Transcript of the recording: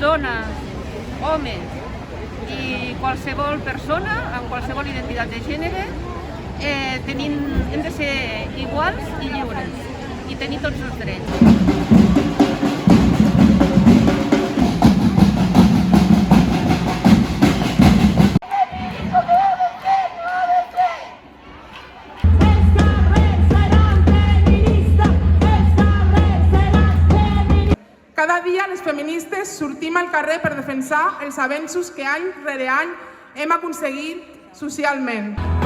dones, homes i qualsevol persona amb qualsevol identitat de gènere hem de ser iguals i lliures i tenir tots els drets. Cada dia les feministes sortim al carrer per defensar els avenços que any rere any hem aconseguit socialment.